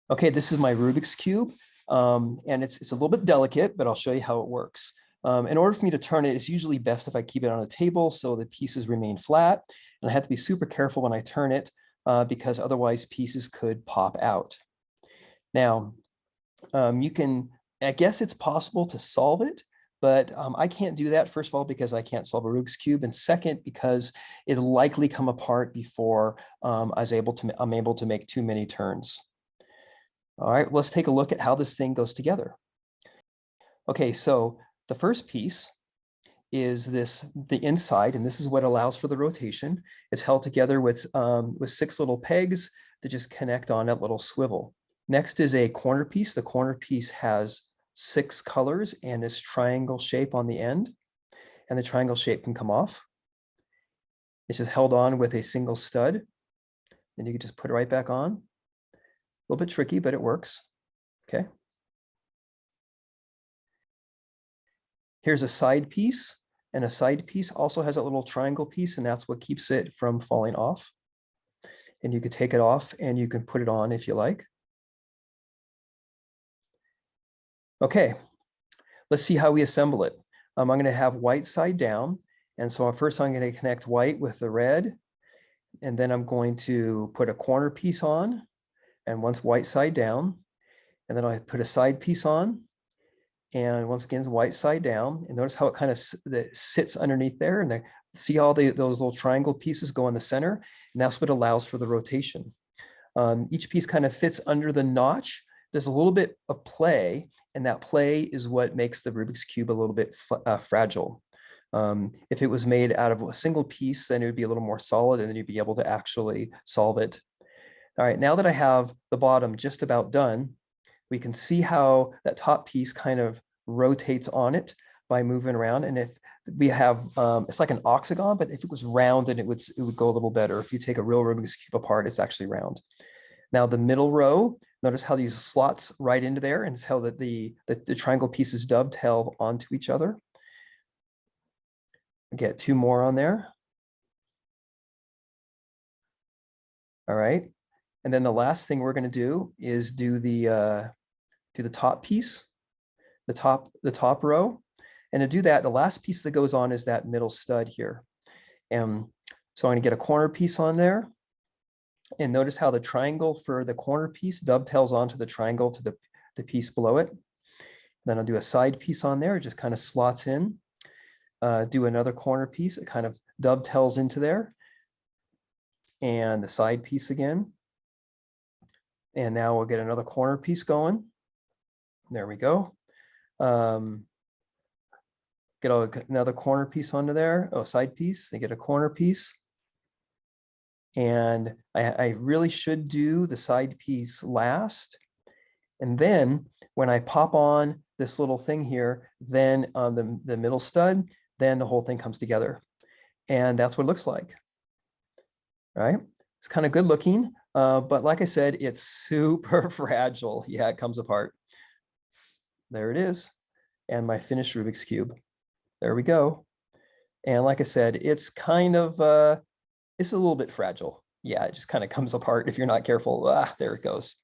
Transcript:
Okay, this is my Rubik's Cube, and it's a little bit delicate, but I'll show you how it works. In order for me to turn it, it's usually best if I keep it on a table so the pieces remain flat, and I have to be super careful when I turn it because otherwise pieces could pop out. Now, I guess it's possible to solve it, but I can't do that, first of all, because I can't solve a Rubik's Cube, and second, because it'll likely come apart before I'm able to make too many turns. All right, let's take a look at how this thing goes together. Okay, so the first piece is the inside, and this is what allows for the rotation. It's held together with 6 little pegs that just connect on that little swivel. Next is a corner piece. The corner piece has 6 colors and this triangle shape on the end, and the triangle shape can come off. It's just held on with a single stud. Then you can just put it right back on. A little bit tricky, but it works. Okay. Here's a side piece, and a side piece also has a little triangle piece, and that's what keeps it from falling off. And you can take it off and you can put it on if you like. Okay, let's see how we assemble it. I'm going to have white side down. And so first I'm going to connect white with the red, and then I'm going to put a corner piece on, and once white side down, and then I put a side piece on, and once again, white side down, and notice how it kind of sits underneath there, and see all those little triangle pieces go in the center, and that's what allows for the rotation. Each piece kind of fits under the notch. There's a little bit of play, and that play is what makes the Rubik's Cube a little bit fragile. If it was made out of a single piece, then it would be a little more solid, and then you'd be able to actually solve it. All right, now that I have the bottom just about done, we can see how that top piece kind of rotates on it by moving around. And if we have, it's like an octagon, but if it was round, then it would go a little better. If you take a real Rubik's Cube apart, it's actually round. Now the middle row, notice how these slots right into there, and it's how that the triangle pieces dovetail onto each other. Get 2 more on there. All right. And then the last thing we're going to do is do the top piece, the top row. And to do that, the last piece that goes on is that middle stud here. And so I'm going to get a corner piece on there. And notice how the triangle for the corner piece dovetails onto the triangle to the piece below it. Then I'll do a side piece on there. It just kind of slots in. Do another corner piece. It kind of dovetails into there. And the side piece again. And now we'll get another corner piece going. There we go. Get another corner piece onto there. Oh, side piece. They get a corner piece. And I really should do the side piece last. And then when I pop on this little thing here, then on the middle stud, then the whole thing comes together. And that's what it looks like. All right. It's kind of good looking, but like I said, it's super fragile. Yeah, it comes apart. There it is. And my finished Rubik's Cube. There we go. And like I said, it's kind of, it's a little bit fragile. Yeah, it just kind of comes apart if you're not careful. There it goes.